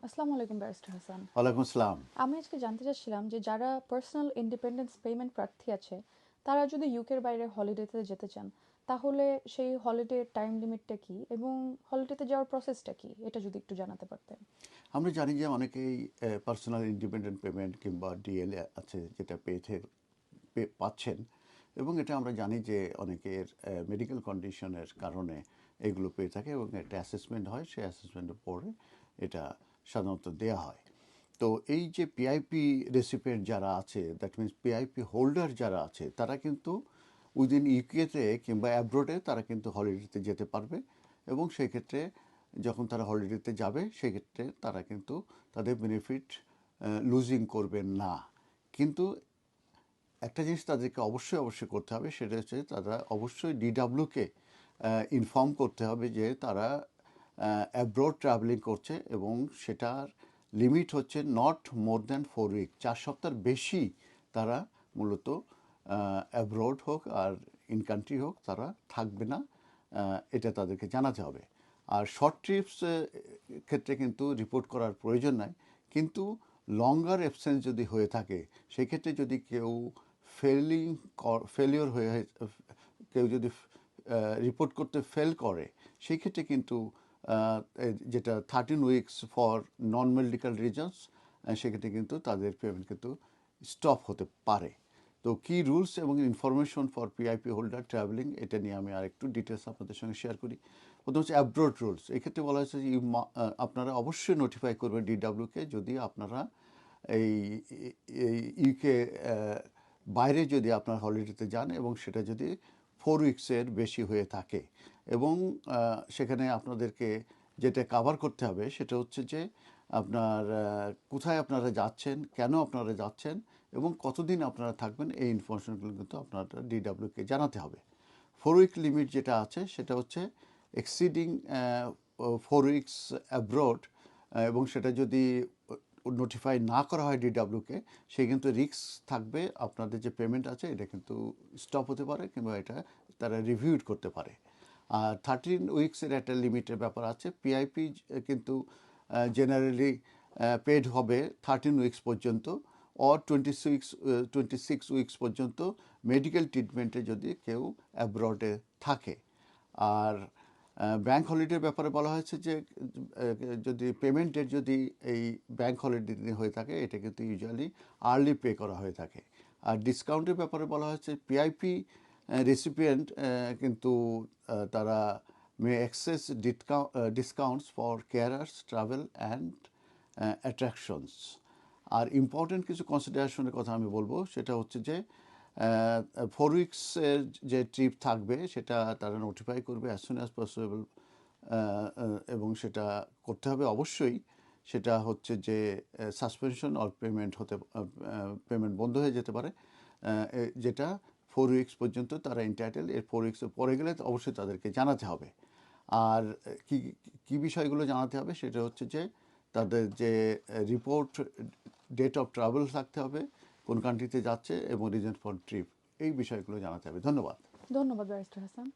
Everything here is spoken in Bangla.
আসসালামু আলাইকুম ব্যারিস্টার হাসান। ওয়ালাইকুম আসসালাম। আমি আজকে জানতে চাচ্ছিলাম যে যারা পার্সোনাল ইন্ডিপেন্ডেন্স পেমেন্ট প্রার্থী আছে তারা যদি ইউকের বাইরে হলিডেতে যেতে চান তাহলে সেই হলিডে টাইম লিমিটটা কি এবং হলিডেতে যাওয়ার প্রসেসটা কি এটা যদি একটু জানাতে পারতেন। আমরা জানি যে অনেকেই পার্সোনাল ইন্ডিপেন্ডেন্ট পেমেন্ট কিংবা ডিএল আছে যেটা পাচ্ছেন, এবং এটা আমরা জানি যে অনেকের মেডিকেল কন্ডিশনের কারণে এগুলো পেয়ে থাকে এবং একটা অ্যাসেসমেন্ট হয়, সেই অ্যাসেসমেন্টের পরে এটা সাধারণত দেয়া হয়। তো এই যে পিআইপি রেসিপিয়েন্ট যারা আছে, দ্যাট মিনস পিআইপি হোল্ডার যারা আছে, তারা কিন্তু উইদিন ইউকেতে কিংবা অ্যাব্রোডে তারা কিন্তু হলিডেতে যেতে পারবে, এবং সেই ক্ষেত্রে যখন তারা হলিডেতে যাবে সেক্ষেত্রে তারা কিন্তু তাদের বেনিফিট লুজিং করবেন না। কিন্তু একটা জিনিস তাদেরকে অবশ্যই করতে হবে, সেটা হচ্ছে তারা অবশ্যই ডিডাব্লিউকে ইনফর্ম করতে হবে যে তারা অ্যাব্রোড ট্রাভেলিং করছে, এবং সেটার লিমিট হচ্ছে নট মোর দ্যান 4 উইক, 4 সপ্তাহের বেশি তারা মূলত অ্যাব্রোড হোক আর ইন কান্ট্রি হোক তারা থাকবে না। এটা তাদেরকে জানাতে হবে। আর শর্ট ট্রিপস ক্ষেত্রে কিন্তু রিপোর্ট করার প্রয়োজন নাই, কিন্তু লঙ্গার অ্যাবসেন্স যদি হয়ে থাকে সেক্ষেত্রে যদি কেউ ফেলিওর হয়ে কেউ যদি রিপোর্ট করতে ফেল করে, সেই ক্ষেত্রে কিন্তু যেটা 13 weeks for non medical reasons, সেক্ষেত্রে কিন্তু তাদের পেমেন্ট কিন্তু স্টপ হতে পারে। তো কি রুলস এবং information for PIP holder travelling, এটা নিয়ে আমি আর একটু ডিটেলস আপনাদের সঙ্গে শেয়ার করি। প্রথম হচ্ছে অ্যাব্রোড রুলস। এক্ষেত্রে বলা হয়েছে যে আপনারা অবশ্যই নোটিফাই করবেন ডিডাব্লিউকে যদি আপনারা এই ইউকে বাইরে যদি আপনার হলিডেতে যান এবং সেটা যদি 4 উইকসের বেশি হয়ে থাকে, এবং সেখানে আপনাদেরকে যেটা কাভার করতে হবে সেটা হচ্ছে যে আপনার কোথায় আপনারা যাচ্ছেন, কেন আপনারা যাচ্ছেন, এবং কতদিন আপনারা থাকবেন, এই ইনফরমেশনগুলো কিন্তু আপনারা ডিডাব্লিউকে জানাতে হবে। 4 উইক লিমিট যেটা আছে সেটা হচ্ছে এক্সিডিং 4 উইকস অ্যাব্রোড, এবং সেটা যদি নোটিফাই না করা হয় ডিডাব্লিউকে, সে কিন্তু রিস্ক থাকবে আপনাদের যে পেমেন্ট আছে এটা কিন্তু স্টপ হতে পারে, কিংবা এটা তারা রিভিউড করতে পারে। আর 13 উইকসের একটা লিমিটের ব্যাপার আছে। পিআইপি কিন্তু জেনারেলি পেড হবে 13 উইকস পর্যন্ত, অর 26 উইকস পর্যন্ত মেডিকেল ট্রিটমেন্টে যদি কেউ অ্যাব্রডে থাকে। আর ব্যাংক হলিডের ব্যাপারে বলা হয়েছে যে যদি পেমেন্ট ডেট যদি এই ব্যাংক হলিডে দিনে হয়ে থাকে, এটা কিন্তু ইউজুয়ালি আর্লি পে করা হয়ে থাকে। আর ডিসকাউন্টের ব্যাপারে বলা হয়েছে পিআইপি রেসিপিয়েন্ট কিন্তু তারা may access discounts for carers travel and attractions. আর ইম্পর্টেন্ট কিছু কনসিডারেশনের কথা আমি বলবো, সেটা হচ্ছে যে 4 উইকসের যে ট্রিপ থাকবে সেটা তারা নোটিফাই করবে অ্যাজ সুন অ্যাজ পসিবল, এবং সেটা করতে হবে অবশ্যই। সেটা হচ্ছে যে সাসপেনশন অর পেমেন্ট বন্ধ হয়ে যেতে পারে, যেটা 4 উইকস পর্যন্ত তারা এন্টাইটেল। এর 4 উইকসের পরে গেলে অবশ্যই তাদেরকে জানাতে হবে। আর কি কি বিষয়গুলো জানাতে হবে সেটা হচ্ছে যে তাদের যে রিপোর্ট ডেট অফ ট্রাভেল থাকতে হবে, কোন কান্ট্রিতে যাচ্ছে, এবং রিজন ফর ট্রিপ, এই বিষয়গুলো জানাতে হবে। ধন্যবাদ। ধন্যবাদ ব্যারিস্টার হাসান।